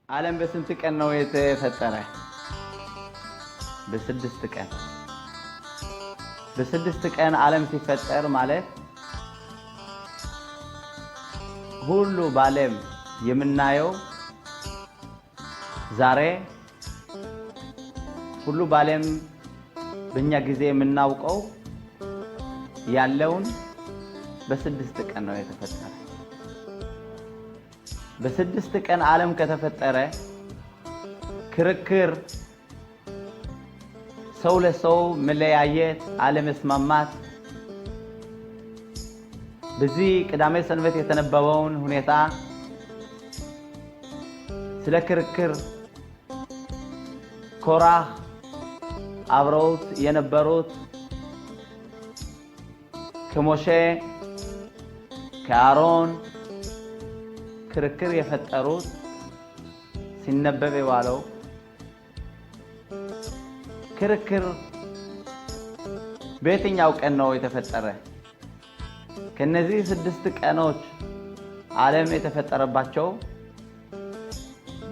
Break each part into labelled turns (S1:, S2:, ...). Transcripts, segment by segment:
S1: ዓለም በስንት ቀን ነው የተፈጠረ? በስድስት ቀን። በስድስት ቀን ዓለም ሲፈጠር ማለት ሁሉ በዓለም የምናየው ዛሬ ሁሉ በዓለም በእኛ ጊዜ የምናውቀው ያለውን በስድስት ቀን ነው የተፈጠረ። በስድስት ቀን ዓለም ከተፈጠረ ክርክር፣ ሰው ለሰው መለያየት፣ አለመስማማት በዚህ ቅዳሜ ሰንበት የተነበበውን ሁኔታ ስለ ክርክር ኮራህ አብረውት የነበሩት ከሞሼ ከአሮን ክርክር የፈጠሩት ሲነበብ የዋለው ክርክር በየትኛው ቀን ነው የተፈጠረ? ከነዚህ ስድስት ቀኖች ዓለም የተፈጠረባቸው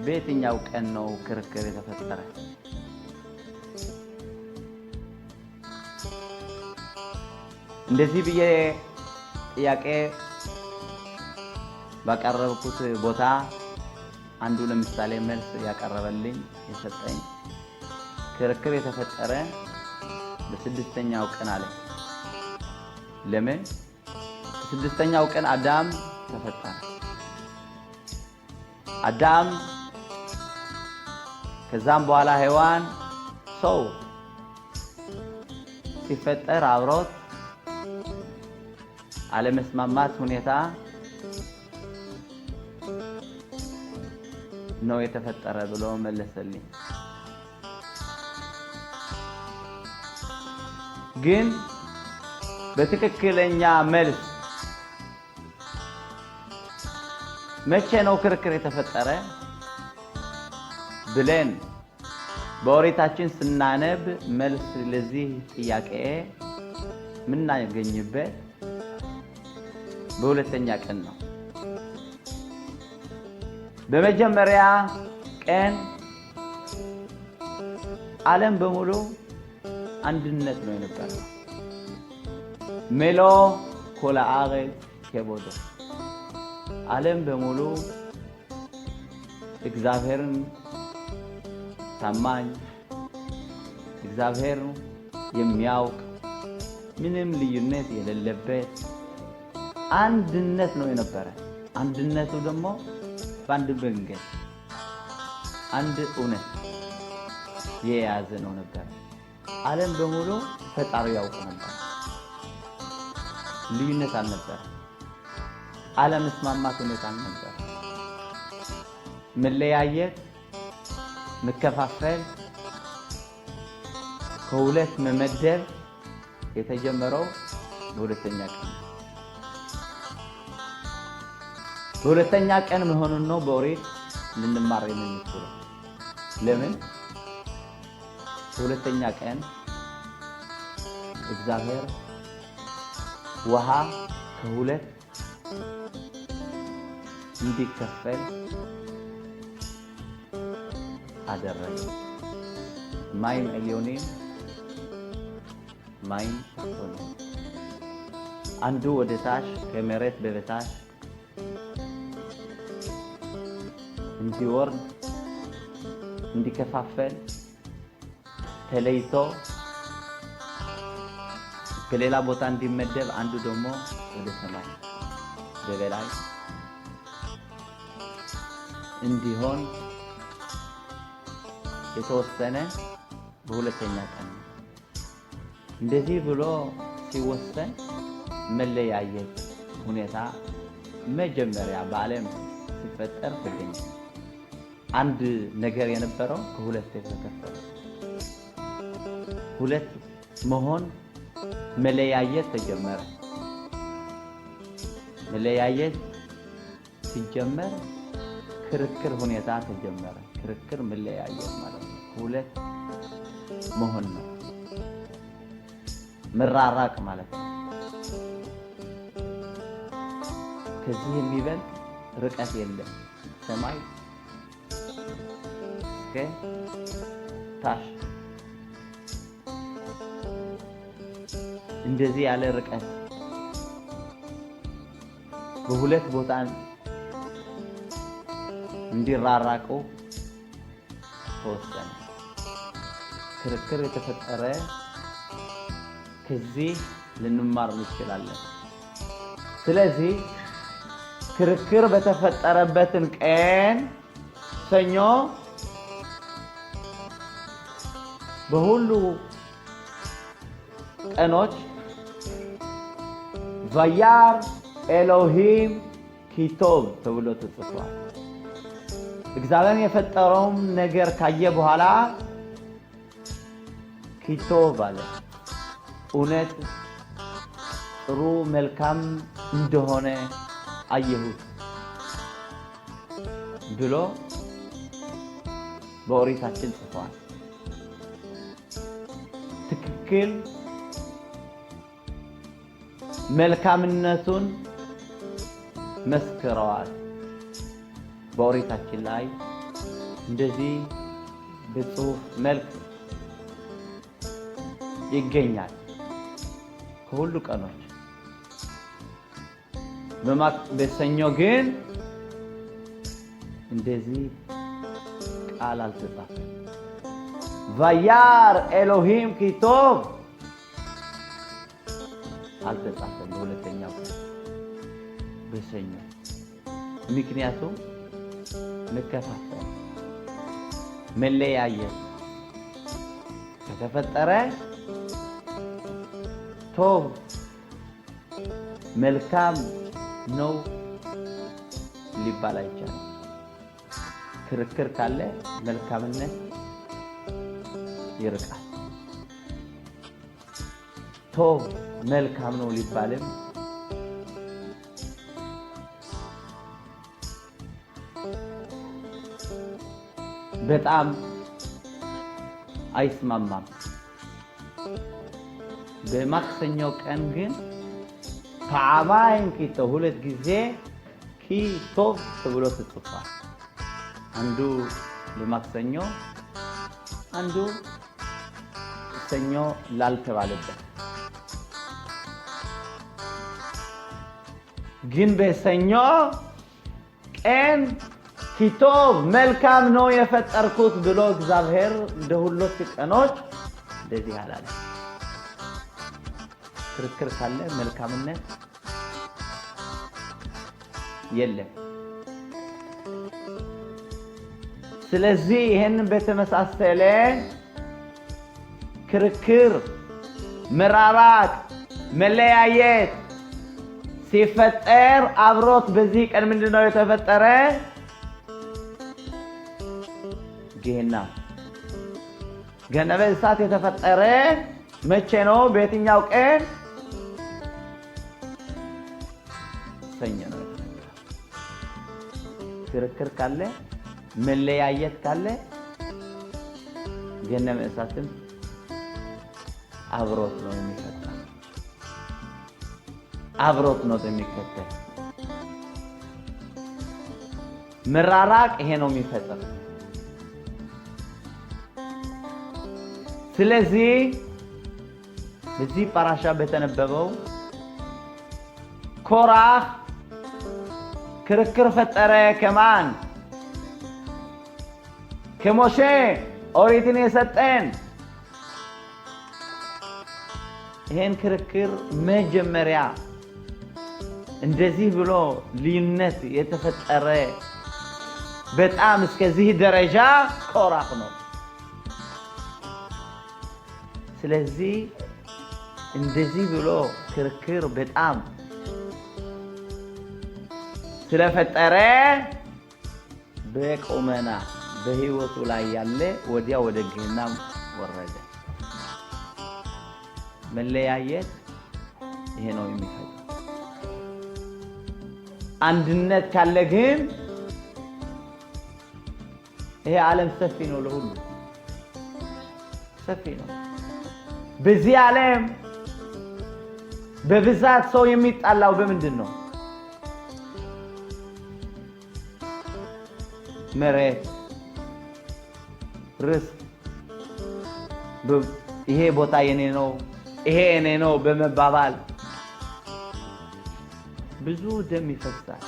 S1: በየትኛው ቀን ነው ክርክር የተፈጠረ? እንደዚህ ብዬ ጥያቄ ባቀረብኩት ቦታ አንዱ ለምሳሌ መልስ ያቀረበልኝ የሰጠኝ ክርክር የተፈጠረ በስድስተኛው ቀን አለ። ለምን? በስድስተኛው ቀን አዳም ተፈጠረ። አዳም ከዛም በኋላ ሔዋን ሰው ሲፈጠር አብሮት አለመስማማት ሁኔታ ነው የተፈጠረ ብሎ መለሰልኝ። ግን በትክክለኛ መልስ መቼ ነው ክርክር የተፈጠረ ብለን በኦሪታችን ስናነብ መልስ ለዚህ ጥያቄ ምናገኝበት በሁለተኛ ቀን ነው። በመጀመሪያ ቀን ዓለም በሙሉ አንድነት ነው የነበረው። ሜሎ ኮላ አሬት ከቦዶ ዓለም በሙሉ እግዚአብሔርን ታማኝ፣ እግዚአብሔር የሚያውቅ ምንም ልዩነት የሌለበት አንድነት ነው የነበረ። አንድነቱ ደግሞ በአንድ መንገድ አንድ እውነት የያዘ ነው ነበር። ዓለም በሙሉ ፈጣሪ ያውቅ ነበር። ልዩነት አልነበረ። አለመስማማት ሁኔታ አልነበረ። መለያየት፣ መከፋፈል፣ ከሁለት መመደብ የተጀመረው በሁለተኛ ቀን። በሁለተኛ ቀን መሆኑን ነው በኦሪት ልንማር የምንችለው። ለምን? በሁለተኛ ቀን እግዚአብሔር ውሃ ከሁለት እንዲከፈል አደረገ። ማይም ዕሊዮኒም ማይም ታሕቶኒም፣ አንዱ ወደ ታች ከመሬት በበታች እንዲወርድ እንዲከፋፈል ተለይቶ ከሌላ ቦታ እንዲመደብ፣ አንዱ ደግሞ ወደ ሰማይ በበላይ እንዲሆን የተወሰነ በሁለተኛ ቀን። እንደዚህ ብሎ ሲወሰን መለያየት ሁኔታ መጀመሪያ በዓለም ሲፈጠር ተገኘ። አንድ ነገር የነበረው ከሁለት የተከፈለ፣ ሁለት መሆን መለያየት ተጀመረ። መለያየት ሲጀመር ክርክር ሁኔታ ተጀመረ። ክርክር መለያየት ማለት ነው። ሁለት መሆን ነው። መራራቅ ማለት ነው። ከዚህ የሚበልጥ ርቀት የለም። ሰማይ እስከ ታች እንደዚህ ያለ ርቀት በሁለት ቦታ እንዲራራቁ ተወሰነ። ክርክር የተፈጠረ ከዚህ ልንማር እንችላለን። ስለዚህ ክርክር በተፈጠረበትን ቀን ሰኞ በሁሉ ቀኖች ቫያር ኤሎሂም ኪቶብ ተብሎ ተጽፏል። እግዚአብሔር የፈጠረውን ነገር ካየ በኋላ ኪቶብ አለ። እውነት ጥሩ መልካም እንደሆነ አየሁት ብሎ በኦሪታችን ጽፏል። ትክክል መልካምነቱን መስክረዋል። በኦሪታችን ላይ እንደዚህ በጽሑፍ መልክ ይገኛል። ከሁሉ ቀኖች በሰኞ ግን እንደዚህ ቃል አልተጻፈም። ቫያር ኤሎሂም ኪቶብ አልተጻፈም በሁለተኛው ቀን በሰኞ። ምክንያቱም መከፋፈል መለያየት ከተፈጠረ ቶብ መልካም ነው ሊባል አይቻልም። ክርክር ካለ መልካምነት ይርቃል። ቶብ መልካም ነው ሊባልም በጣም አይስማማም። በማክሰኞ ቀን ግን ፓዕማይን ኪቶብ ሁለት ጊዜ ኪቶብ ተብሎ ተጽፏል። አንዱ ለማክሰኞ አንዱ ሰኞ ላልተባለበት። ግን በሰኞ ቀን ኪቶብ መልካም ነው የፈጠርኩት ብሎ እግዚአብሔር እንደ ሁለት ቀኖች እንደዚህ አላለ። ክርክር ካለ መልካምነት የለም። ስለዚህ ይሄን በተመሳሰለ ክርክር፣ መራራቅ፣ መለያየት ሲፈጠር አብሮት በዚህ ቀን ምንድነው የተፈጠረ? ገሃነመ እሳት የተፈጠረ መቼ ነው? በየትኛው ቀን? ሰኞ ነው። ክርክር ካለ መለያየት ካለ ገሃነመ እሳትም አብሮት ነው የሚፈጠር፣ አብሮት ነው የሚከተል። መራራቅ ይሄ ነው የሚፈጠር። ስለዚህ በዚህ ፓራሻ በተነበበው ኮራህ ክርክር ፈጠረ ከማን? ከሞሼ ኦሪትን የሰጠን። ይሄን ክርክር መጀመሪያ እንደዚህ ብሎ ልዩነት የተፈጠረ በጣም እስከዚህ ደረጃ ኮራህ ነው። ስለዚህ እንደዚህ ብሎ ክርክር በጣም ስለፈጠረ በቁመና በህይወቱ ላይ ያለ ወዲያ ወደ ገሃነም ወረደ። መለያየት ይሄ ነው የሚፈጠር። አንድነት ካለ ግን ይሄ ዓለም ሰፊ ነው፣ ለሁሉ ሰፊ ነው። በዚህ ዓለም በብዛት ሰው የሚጣላው በምንድን ነው? መሬት፣ ርስ ይሄ ቦታ የኔ ነው ይሄ የኔ ነው በመባባል ብዙ ደም ይፈሳል።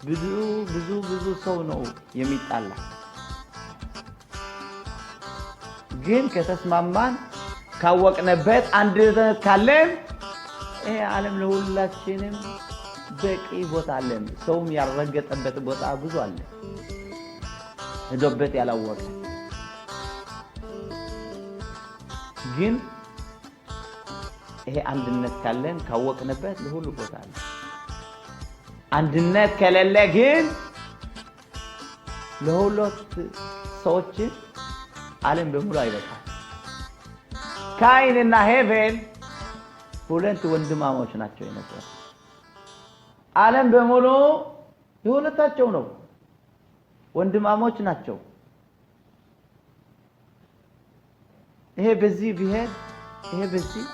S1: ብዙ ሰው ነው የሚጣላ። ግን ከተስማማን ካወቅንበት አንድነት ካለን ይሄ ዓለም ለሁላችንም በቂ ቦታ አለን። ሰውም ያልረገጠበት ቦታ ብዙ አለ ሄዶበት ያላወቀ። ግን ይሄ አንድነት ካለን ካወቅንበት ለሁሉ ቦታ አለ። አንድነት ከሌለ ግን ለሁለት ሰዎች ዓለም በሙሉ አይበቃም። ካይንና ሄቤል ሁለት ወንድማሞች ናቸው የነበሩ። ዓለም በሙሉ የሁለታቸው ነው፣ ወንድማሞች ናቸው። ይሄ በዚህ ቢሄድ ይሄ በዚህ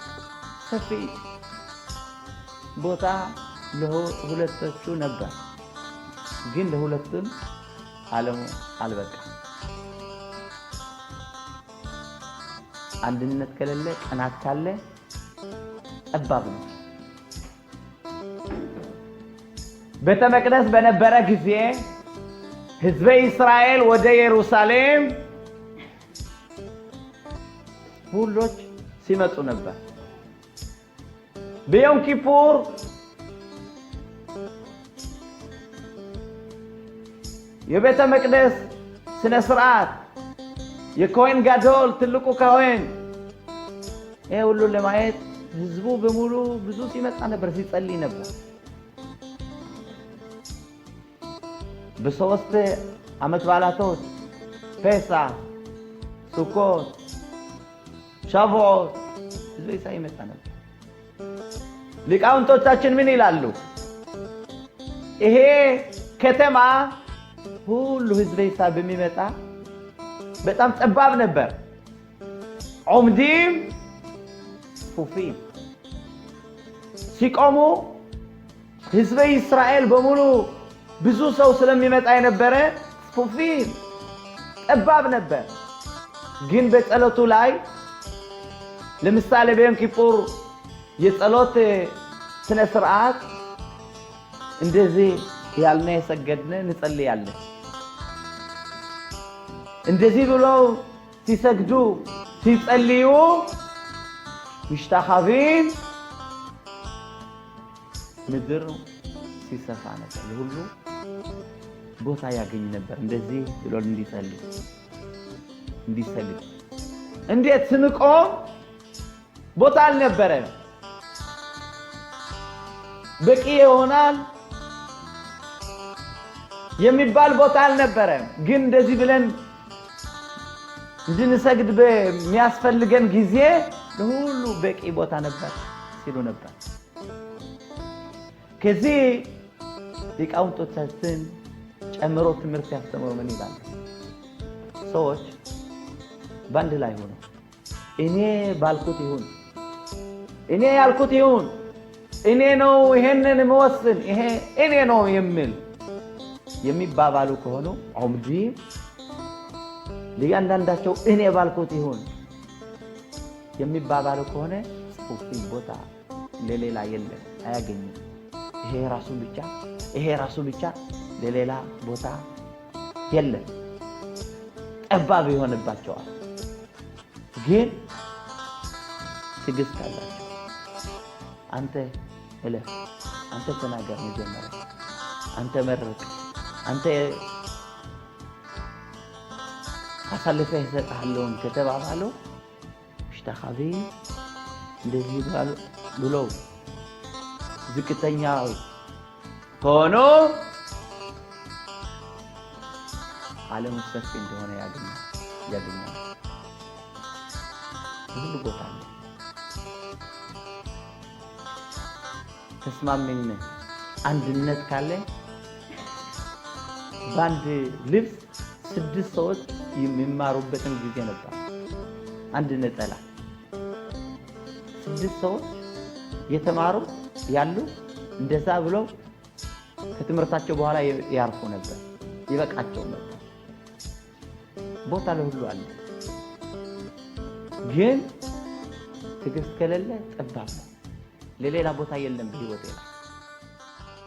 S1: ሰፊ ቦታ ለሁለቶቹ ነበር። ግን ለሁለቱም ዓለም አልበቃም። አንድነት ከሌለ ቀናት ካለ ጠባብ ነው። ቤተ መቅደስ በነበረ ጊዜ ሕዝበ እስራኤል ወደ ኢየሩሳሌም ሁሎች ሲመጡ ነበር። በዮም ኪፑር የቤተ መቅደስ ስነ ስርዓት የኮሄን ጋዶል ትልቁ ካህን ይሄ ሁሉ ለማየት ህዝቡ በሙሉ ብዙ ሲመጣ ነበር፣ ሲጸልይ ነበር። በሶስት ዓመት በዓላቶች ፔሳህ፣ ሱኮት፣ ሻቮት ብዙ ይመጣ ነበር። ሊቃውንቶቻችን ምን ይላሉ? ይሄ ከተማ ሁሉ ህዝብ ይሳብ በሚመጣ በጣም ጠባብ ነበር። ዑምዲም ፉፊም ሲቆሙ ህዝበ እስራኤል በሙሉ ብዙ ሰው ስለሚመጣ የነበረ ፉፊም ጠባብ ነበር። ግን በጸሎቱ ላይ ለምሳሌ በዮም ኪፑር የጸሎት ስነ ስርዓት እንደዚህ ያልነ የሰገድነ እንጸልያለን። እንደዚህ ብለው ሲሰግዱ ሲጸልዩ ምሽታኻቢን ምድር ሲሰፋ ነበር፣ ሁሉ ቦታ ያገኝ ነበር። እንደዚህ ብሎ እንዲሰግድ እንዴት ስንቆም ቦታ አልነበረም። በቂ ይሆናል የሚባል ቦታ አልነበረም። ግን እንደዚህ ብለን እንድንሰግድ በሚያስፈልገን ጊዜ ለሁሉ በቂ ቦታ ነበር ሲሉ ነበር። ከዚህ ሊቃውንቶቻችን ጨምሮ ትምህርት ያስተምሩ ምን ይላሉ? ሰዎች ባንድ ላይ ሆነው እኔ ባልኩት ይሁን፣ እኔ ያልኩት ይሁን፣ እኔ ነው ይሄንን መወስን፣ ይሄ እኔ ነው የሚባባሉ ከሆኑ ዑምዲ ለእያንዳንዳቸው እኔ ባልኩት ይሁን የሚባባሉ ከሆነ ጽፉ ቦታ ለሌላ የለም፣ አያገኝም። ይሄ ራሱ ብቻ ለሌላ ቦታ የለም፣ ጠባብ ይሆንባቸዋል። ግን ትዕግስት አላቸው። አንተ እለፍ፣ አንተ ተናገር፣ መጀመሪያ አንተ መርቅ፣ አንተ አሳልፈህ እሰጥሃለሁ ከተባባሉ ምሽታኻቢ እንደዚህ ብለው ዝቅተኛ ሆኖ ዓለም ሰፊ እንደሆነ ያገኛል። ሁሉ ቦታ አለ። ተስማሚነት አንድነት ካለ በአንድ ልብስ 6 ሰዎች የሚማሩበትን ጊዜ ነበር። አንድ ነጠላ 6 ሰዎች የተማሩ ያሉ እንደዛ ብለው ከትምህርታቸው በኋላ ያርፉ ነበር፣ ይበቃቸው ነበር። ቦታ ለሁሉ አለ። ግን ትዕግስት ከሌለ ጠባብ ነው። ለሌላ ቦታ የለም በህይወቴ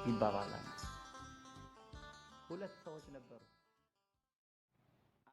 S1: ይባባላል። ሁለት ሰዎች ነበሩ።